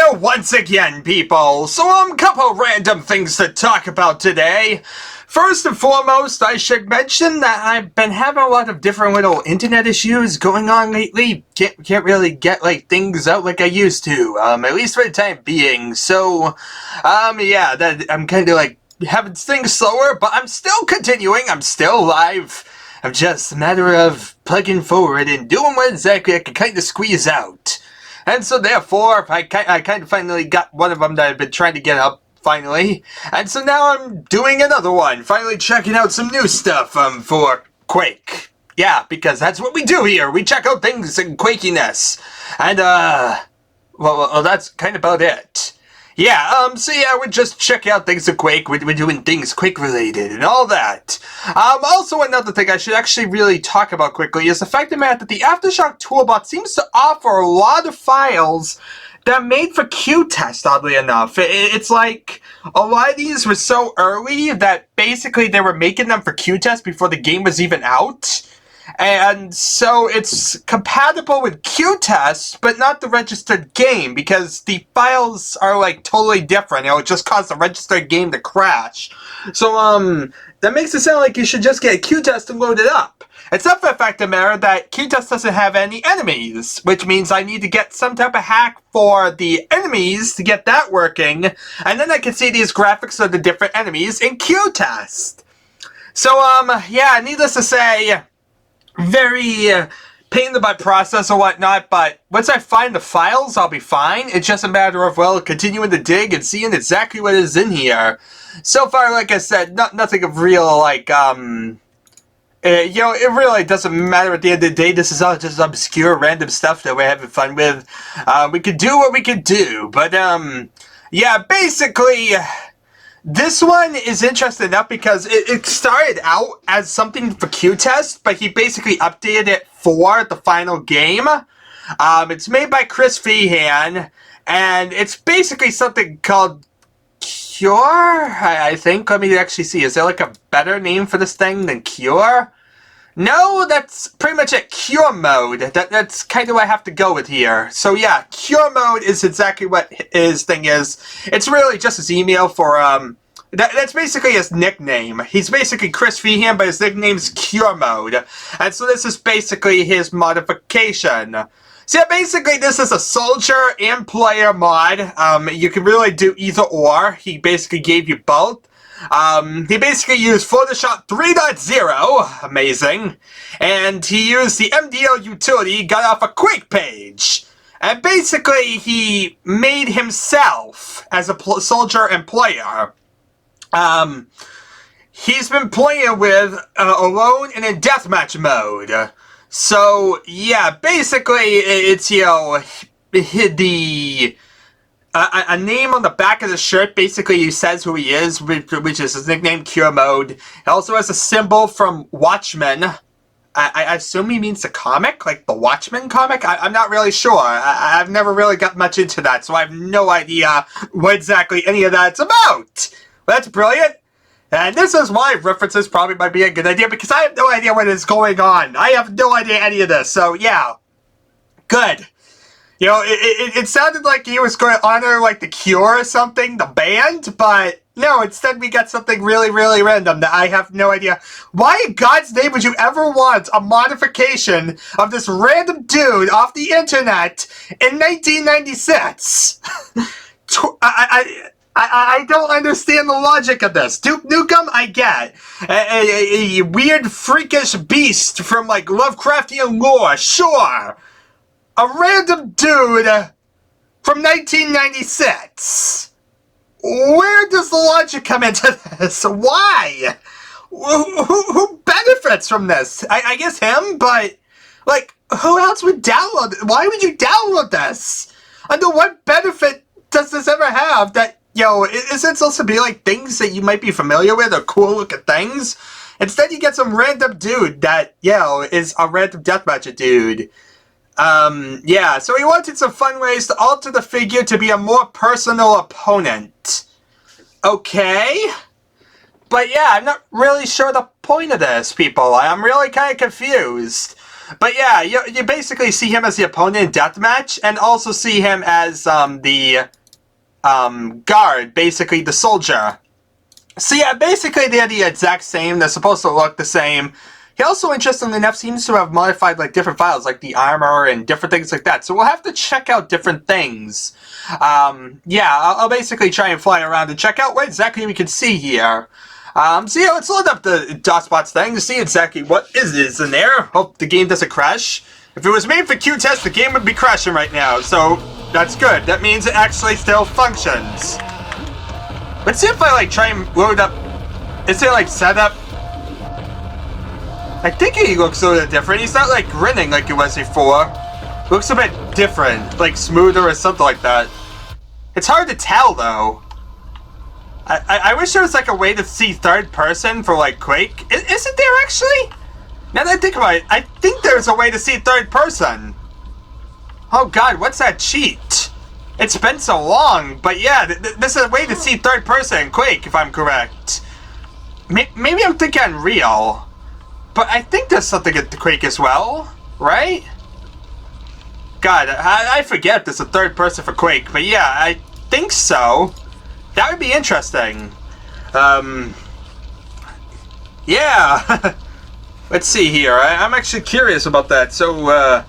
here once again, people. So, couple random things to talk about today. First and foremost, I should mention that I've been having a lot of different little internet issues going on lately. Can't really get, things out like I used to, at least for the time being. So, yeah, I'm kind of, having things slower, but I'm still continuing. I'm still live. I'm just a matter of plugging forward and doing what exactly I can kind of squeeze out. And so therefore, I kind of finally got one of them that I've been trying to get up, finally. And so now I'm doing another one, finally checking out some new stuff for Quake. Yeah, because that's what we do here. We check out things in Quakiness. And, well, that's kind of about it. Yeah, so yeah, we're just checking out things in Quake. We're doing things Quake-related and all that. Also another thing I should actually really talk about quickly is the fact of the matter that the Aftershock Toolbot seems to offer a lot of files that are made for Q-Test, oddly enough. It's like, a lot of these were so early that basically they were making them for Q-Test before the game was even out. And so it's compatible with Q-Test, but not the registered game, because the files are, totally different. It'll just cause the registered game to crash. So, that makes it sound like you should just get Q-Test and load it up. Except for the fact of the matter that Q-Test doesn't have any enemies, which means I need to get some type of hack for the enemies to get that working, and then I can see these graphics of the different enemies in Q-Test. So, yeah, needless to say, very pain in the butt process or whatnot, but once I find the files, I'll be fine. It's just a matter of, well, continuing to dig and seeing exactly what is in here. So far, like I said, nothing of real, it really doesn't matter at the end of the day. This is all just obscure, random stuff that we're having fun with. We could do what we could do, but, yeah, basically, this one is interesting enough because it started out as something for Q-Test, but he basically updated it for the final game. It's made by Chris Feehan, and it's basically something called Cure, I think. Let me actually see. Is there a better name for this thing than Cure? No, that's pretty much it. CureMode. That's kind of what I have to go with here. So yeah, CureMode is exactly what his thing is. It's really just his email for, that's basically his nickname. He's basically Chris Feehan, but his nickname's CureMode. And so this is basically his modification. So yeah, basically this is a soldier and player mod. You can really do either or. He basically gave you both. He basically used Photoshop 3.0, amazing, and he used the MDL utility got off a Quake page. And basically he made himself as a soldier and player. He's been playing with alone and in deathmatch mode. So yeah, basically it's, a name on the back of the shirt basically says who he is, which is his nickname, CureMode. It also has a symbol from Watchmen. I assume he means the comic, the Watchmen comic? I'm not really sure. I've never really got much into that, so I have no idea what exactly any of that's about. Well, that's brilliant. And this is why references probably might be a good idea, because I have no idea what is going on. I have no idea any of this, so yeah. Good. It sounded like he was going to honor, The Cure or something, the band, but no, instead we got something really, really random that I have no idea. Why in God's name would you ever want a modification of this random dude off the internet in 1996? I don't understand the logic of this. Duke Nukem, I get. A weird, freakish beast from, Lovecraftian lore, sure. A random dude from 1996. Where does the logic come into this? Why? Who benefits from this? I guess him, but, who else would download it? Why would you download this? Under what benefit does this ever have that, isn't supposed to be, things that you might be familiar with or cool-looking things? Instead, you get some random dude that, is a random deathmatcher dude. Yeah, so he wanted some fun ways to alter the figure to be a more personal opponent. Okay. But yeah, I'm not really sure the point of this, people. I'm really kind of confused. But yeah, you basically see him as the opponent in Deathmatch, and also see him as the guard, basically the soldier. So yeah, basically they're the exact same. They're supposed to look the same. He also, interestingly enough, seems to have modified like different files, like the armor and different things like that. So we'll have to check out different things. Yeah, I'll basically try and fly around and check out what exactly we can see here. So yeah, let's load up the DOSBots thing to see exactly what is in there. Hope the game doesn't crash. If it was made for Q-Test, the game would be crashing right now. So that's good. That means it actually still functions. Let's see if I like try and load up. Is there like setup? I think he looks a little different. He's not like grinning like he was before. Looks a bit different, like smoother or something like that. It's hard to tell though. I wish there was like a way to see third person for like Quake. Isn't there actually? Now that I think about it, I think there's a way to see third person. Oh god, what's that cheat? It's been so long, but yeah, this is a way to see third person in Quake, if I'm correct. Maybe I'm thinking Unreal, but I think there's something at the Quake as well, right? God, I forget there's a third person for Quake, but yeah, I think so. That would be interesting. Yeah. Let's see here. I'm actually curious about that. So, well,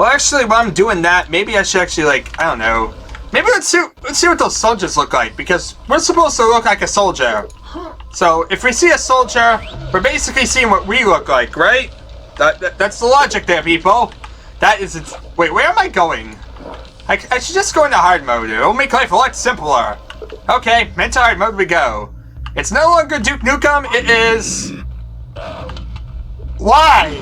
actually, while I'm doing that, maybe I should actually, like, I don't know. Maybe let's see what those soldiers look like, because we're supposed to look like a soldier. So, if we see a soldier, we're basically seeing what we look like, right? That's the logic there, people. That is... Wait, where am I going? I should just go into hard mode. It'll make life a lot simpler. Okay, into hard mode we go. It's no longer Duke Nukem, it is... Why?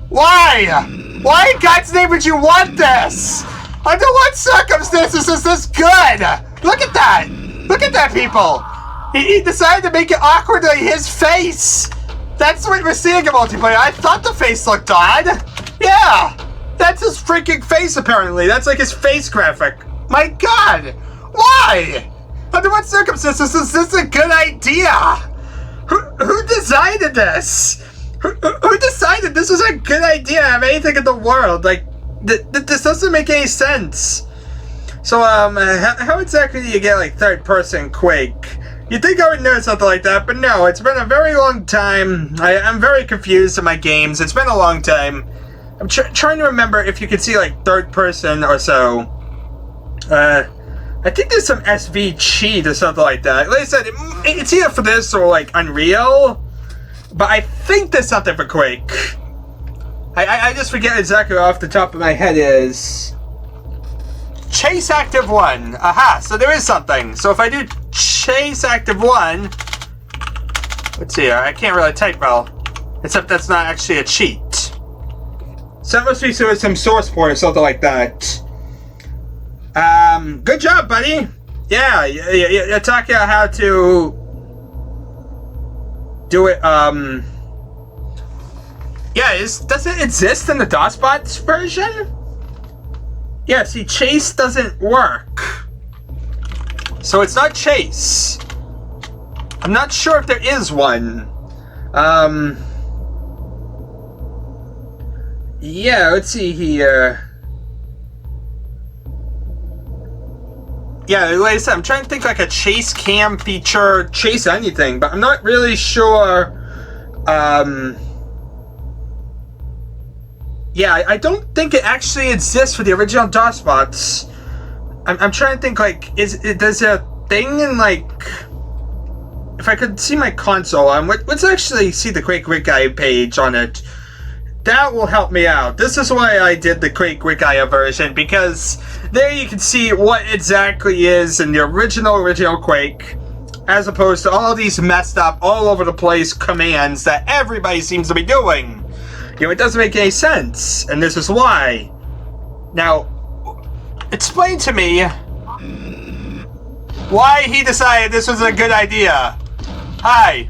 Why? Why in God's name would you want this? Under what circumstances is this good? Look at that! Look at that, people! He decided to make it awkwardly his face! That's what we're seeing in multiplayer. I thought the face looked odd. Yeah! That's his freaking face, apparently. That's like his face graphic. My God! Why? Under what circumstances is this a good idea? Who decided this? Who decided this was a good idea to have anything in the world? Like, this doesn't make any sense. So, how exactly do you get, like, third-person Quake? You'd think I would know something like that, but no, it's been a very long time. I'm very confused in my games. It's been a long time. I'm trying to remember if you could see, like, third-person or so. I think there's some SV cheat or something like that. Like I said, it's either for this or, like, Unreal. But I think there's something for Quake. I just forget exactly off the top of my head is... Chase Active 1. Aha, so there is something. So if I do Chase Active 1... Let's see here, I can't really type well. Except that's not actually a cheat. So that must be some source port or something like that. Good job, buddy. Yeah, you're talking about how to... do it, yeah, does it exist in the DOSBots version? Yeah, see, Chase doesn't work. So it's not Chase. I'm not sure if there is one. Yeah, let's see here. Yeah, like I said, I'm trying to think like a chase cam feature, chase anything, but I'm not really sure. Yeah, I don't think it actually exists for the original DOSBots. I'm trying to think like, there's a thing in like, if I could see my console, let's actually see the Quake Guide page on it. That will help me out. This is why I did the Quake Guide version, because there you can see what exactly is in the original Quake, as opposed to all these messed up, all over the place commands that everybody seems to be doing. You know, it doesn't make any sense, and this is why. Now, explain to me why he decided this was a good idea. Hi.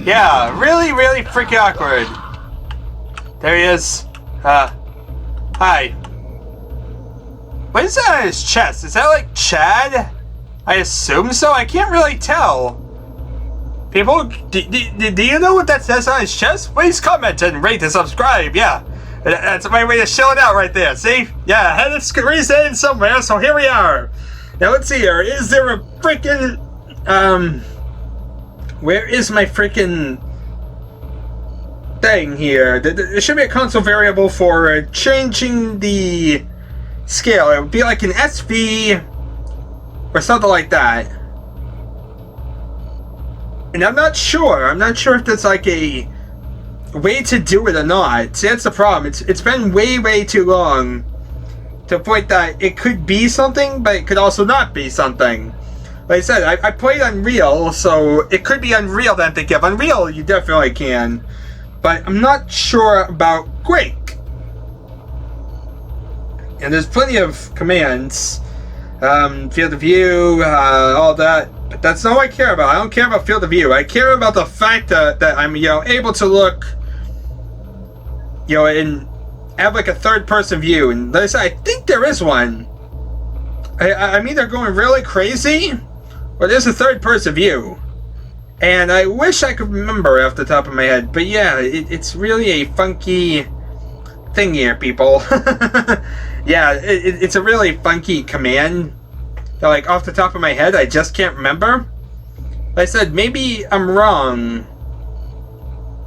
Yeah, really freaking awkward. There he is. Hi. What is that on his chest? Is that like Chad? I assume so? I can't really tell. People, do you know what that says on his chest? Please comment and rate and subscribe, yeah. That's my way to show it out right there, see? Yeah, I had to squeeze that in somewhere, so here we are. Now let's see here. Is there a freaking where is my freaking thing here? There should be a console variable for changing the scale. It would be like an SV or something like that. And I'm not sure. I'm not sure if there's like a way to do it or not. See, that's the problem. It's been way too long to the point that it could be something, but it could also not be something. Like I said, I played Unreal, so it could be Unreal that they give. Unreal, you definitely can. But I'm not sure about Quake. And there's plenty of commands. Field of view, all that. But that's not what I care about. I don't care about field of view. I care about the fact that I'm, able to look, and have like a third-person view. And like I said, I think there is one. I'm either going really crazy, or there's a third-person view. And I wish I could remember off the top of my head. But yeah, it's really a funky thing here, people. Yeah, it's a really funky command. Like, off the top of my head, I just can't remember. Like I said, maybe I'm wrong.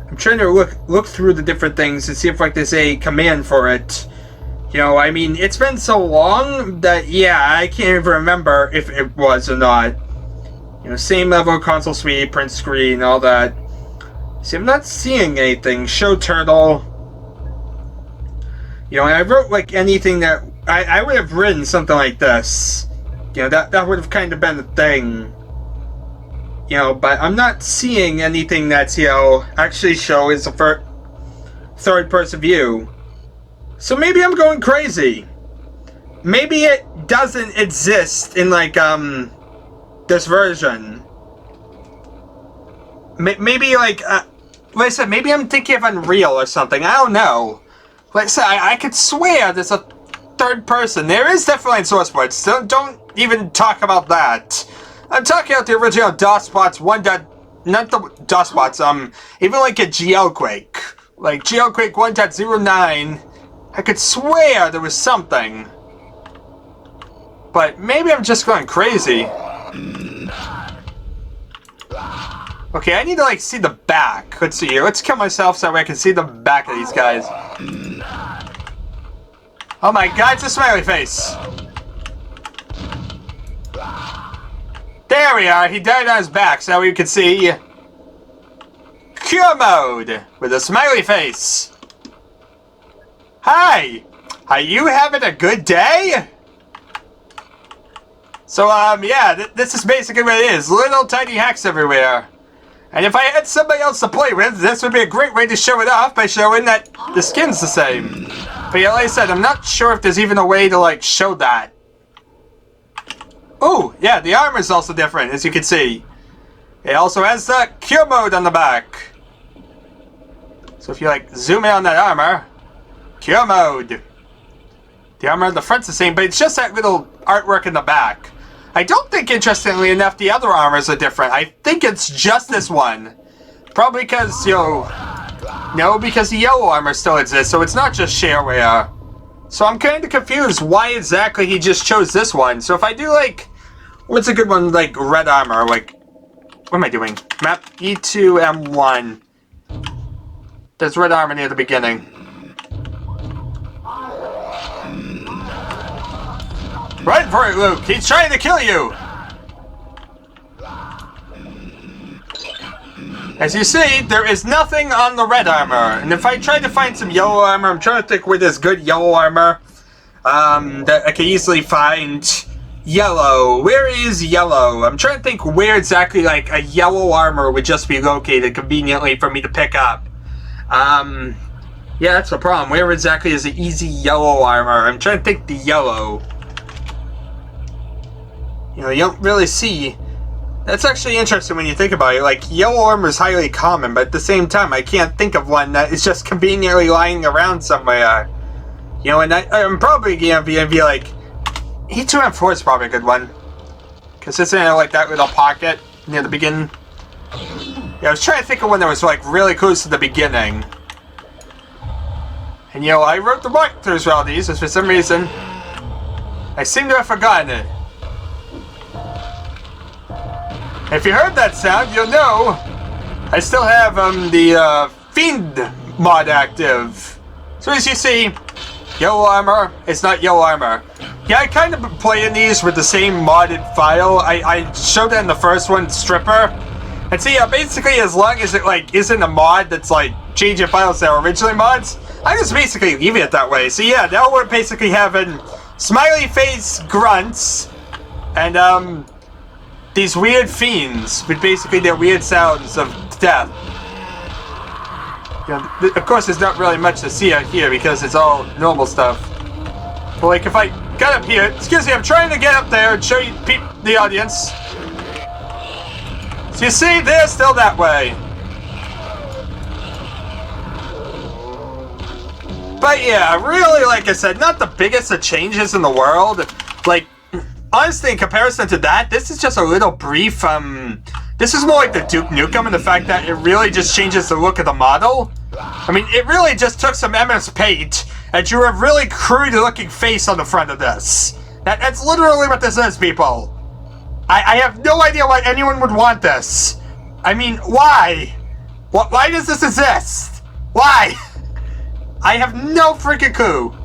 I'm trying to look through the different things and see if like there's a command for it. I mean, it's been so long that, yeah, I can't even remember if it was or not. Same level, console suite, print screen, all that. See, I'm not seeing anything. Show turtle. I wrote like anything that I would have written something like this. That would have kind of been the thing. But I'm not seeing anything that's, actually shows a third-person view. So maybe I'm going crazy. Maybe it doesn't exist in, like, this version. Maybe, like I said, maybe I'm thinking of Unreal or something. I don't know. Like I said, I could swear there's a third person. There is definitely in source boards. So don't even talk about that. I'm talking about the original DOSBots 1. Not the DOSBots, even like a GL Quake. Like GL Quake 1.09. I could swear there was something. But maybe I'm just going crazy. Okay, I need to like see the back. Let's see here. Let's kill myself so I can see the back of these guys. Oh my god, it's a smiley face. There we are. He died on his back, so we can see CureMode with a smiley face. Hi. Are you having a good day? So, yeah, this is basically what it is. Little tiny hacks everywhere. And if I had somebody else to play with, this would be a great way to show it off by showing that the skin's the same. But yeah, like I said, I'm not sure if there's even a way to, like, show that. Oh, yeah, the armor's also different, as you can see. It also has the CureMode on the back. So if you, like, zoom in on that armor, CureMode. The armor on the front's the same, but it's just that little artwork in the back. I don't think, interestingly enough, the other armors are different. I think it's just this one. Probably because, no, because the yellow armor still exists, so it's not just shareware. So I'm kind of confused why exactly he just chose this one. So if I do, like, what's a good one, like, red armor, like, what am I doing? Map E2M1. There's red armor near the beginning. Run for it, Luke! He's trying to kill you! As you see, there is nothing on the red armor. And if I try to find some yellow armor, I'm trying to think where there's good yellow armor. That I can easily find yellow. Where is yellow? I'm trying to think where exactly, like, a yellow armor would just be located conveniently for me to pick up. Yeah, that's the problem. Where exactly is the easy yellow armor? I'm trying to think the yellow. You don't really see. That's actually interesting when you think about it. Like, yellow armor is highly common, but at the same time, I can't think of one that is just conveniently lying around somewhere. And I'm probably gonna be like, E2M4 is probably a good one. Because it's in like that little pocket near the beginning. Yeah, I was trying to think of one that was like really close to the beginning. And I wrote the walkthroughs for all these, and for some reason, I seem to have forgotten it. If you heard that sound, you'll know I still have the Fiend mod active. So as you see, yellow armor, it's not yellow armor. Yeah, I kind of been playing these with the same modded file. I showed that in the first one, Stripper. And so yeah, basically as long as it like isn't a mod that's like changing files that are originally mods, I just basically leave it that way. So yeah, now we're basically having smiley face grunts and these weird fiends with basically their weird sounds of death. You know, of course there's not really much to see out here because it's all normal stuff. But like if I got up here, excuse me, I'm trying to get up there and show you the audience. So you see, they're still that way. But yeah, really, like I said, not the biggest of changes in the world. Like, honestly, in comparison to that, this is just a little brief, this is more like the Duke Nukem and the fact that it really just changes the look of the model. I mean, it really just took some MS Paint and drew a really crude looking face on the front of this. That's literally what this is, people. I have no idea why anyone would want this. I mean, why? Why does this exist? Why? I have no freaking clue.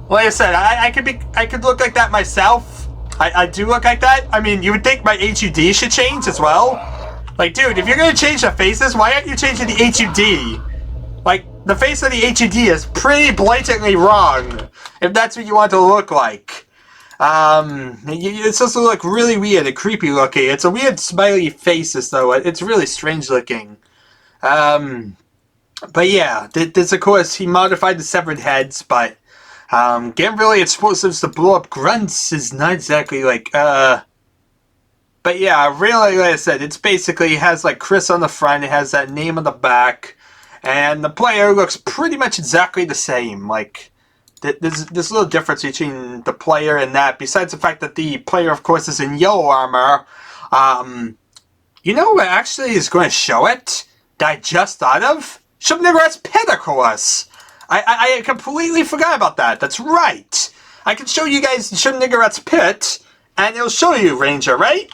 Like I said, I could look like that myself. I do look like that. I mean, you would think my HUD should change as well. Like, dude, if you're gonna change the faces, why aren't you changing the HUD? Like, the face of the HUD is pretty blatantly wrong, if that's what you want to look like. It's supposed to look really weird and creepy looking. It's a weird smiley faces though. It's really strange looking. But yeah, this of course, he modified the severed heads, but getting really explosives to blow up grunts is not exactly like, but yeah, really, like I said, it's basically, it has like Chris on the front, it has that name on the back, and the player looks pretty much exactly the same. Like, there's this little difference between the player and that, besides the fact that the player, of course, is in yellow armor. You know what actually is going to show it? That I just thought of? Shubnigrat's Pit, of course! I completely forgot about that. That's right! I can show you guys Shubnigrat's Pit, and it'll show you, Ranger, right?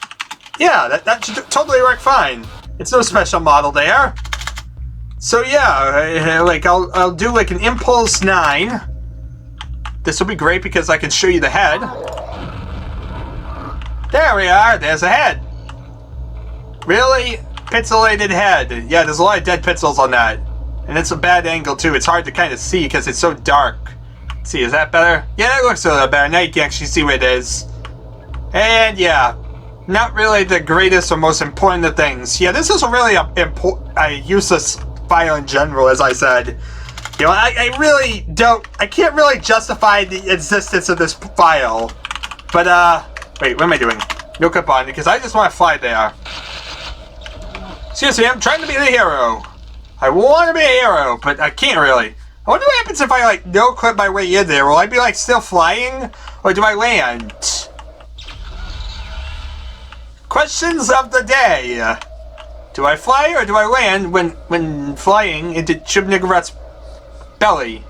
Yeah, that should totally work fine. It's no special model there. So yeah, like I'll do like an Impulse 9. This will be great because I can show you the head. There we are, there's a head. Really? Pixelated head. Yeah, there's a lot of dead pixels on that. And it's a bad angle too, it's hard to kind of see because it's so dark. Let's see, is that better? Yeah, that looks a little better, now you can actually see what it is. And yeah, not really the greatest or most important of things. Yeah, this is a really a useless file in general, as I said. You know, I really don't, I can't really justify the existence of this file. But, wait, what am I doing? No clip on, because I just want to fly there. Excuse me, I'm trying to be the hero. I want to be a hero, but I can't really. I wonder what happens if I, like, no clip my way in there. Will I be, like, still flying? Or do I land? Questions of the day. Do I fly or do I land when flying into Shubnigrat's belly?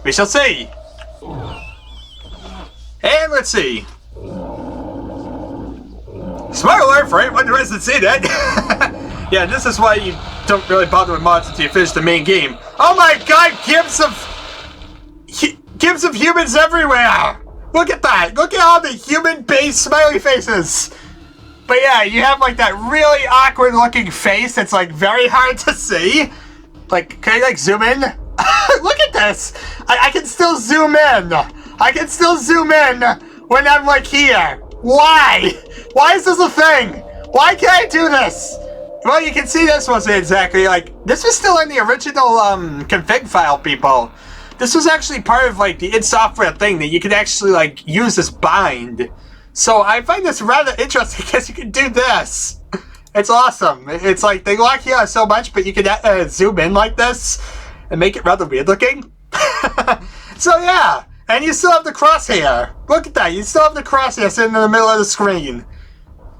We shall see. And let's see. Spoiler alert for anyone who hasn't seen it. Yeah, this is why you don't really bother with mods until you finish the main game. Oh my god, gifs of humans everywhere! Look at that! Look at all the human-based smiley faces! But yeah, you have like that really awkward looking face that's like very hard to see. Like, can I like zoom in? Look at this! I can still zoom in! I can still zoom in when I'm like here! Why? Why is this a thing? Why can't I do this? Well, you can see this wasn't exactly like, this was still in the original config file, people. This was actually part of like the id Software thing that you could actually like use as bind. So I find this rather interesting because you can do this. It's awesome. It's like they lock you out so much, but you can zoom in like this and make it rather weird looking. So yeah, and you still have the crosshair. Look at that, you still have the crosshair sitting in the middle of the screen.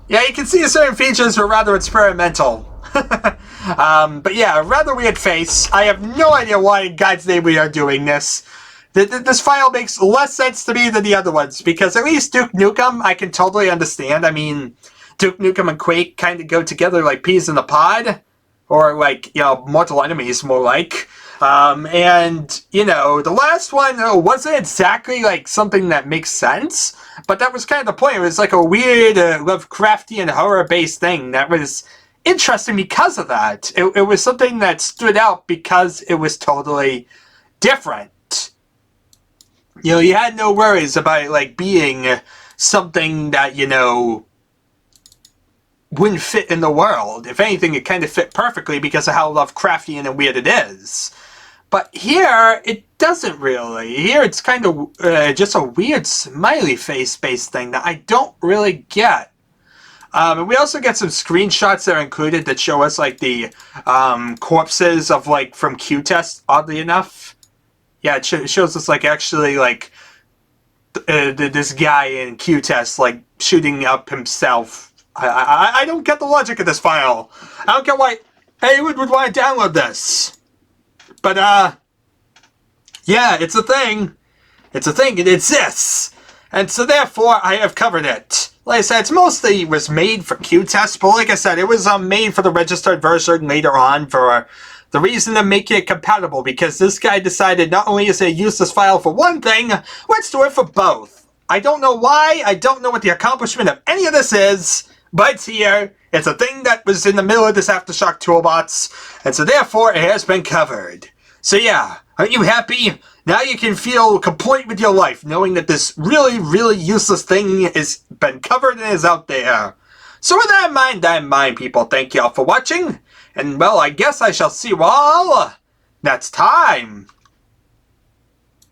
Yeah, you can see certain features were rather experimental. But yeah, rather weird face. I have no idea why in God's name we are doing this. This file makes less sense to me than the other ones, because at least Duke Nukem I can totally understand. I mean, Duke Nukem and Quake kind of go together like peas in a pod. Or like, Mortal Enemies, more like. And, the last one wasn't exactly like something that makes sense, but that was kind of the point. It was like a weird Lovecraftian horror-based thing that was interesting because of that. It was something that stood out because it was totally different. You had no worries about it, like, being something that, wouldn't fit in the world. If anything, it kind of fit perfectly because of how Lovecraftian and weird it is. But here, it doesn't really. Here, it's kind of just a weird smiley face-based thing that I don't really get. And we also get some screenshots that are included that show us, like, the corpses of, like, from Q-Test, oddly enough. Yeah, it shows us, like, actually, like, this guy in Q-Test, like, shooting up himself. I don't get the logic of this file. I don't get why anyone would want to download this. But, yeah, it's a thing. It's a thing. It exists. And so, therefore, I have covered it. Like I said, it mostly was made for Q-Test, but like I said, it was made for the registered version later on for the reason to make it compatible, because this guy decided not only is it a useless file for one thing, let's do it for both. I don't know why. I don't know what the accomplishment of any of this is, but it's here. It's a thing that was in the middle of this Aftershock toolbox, and so therefore it has been covered. So yeah, aren't you happy? Now you can feel complete with your life, knowing that this really, really useless thing has been covered and is out there. So with that in mind, people, thank you all for watching, and well, I guess I shall see you all next time.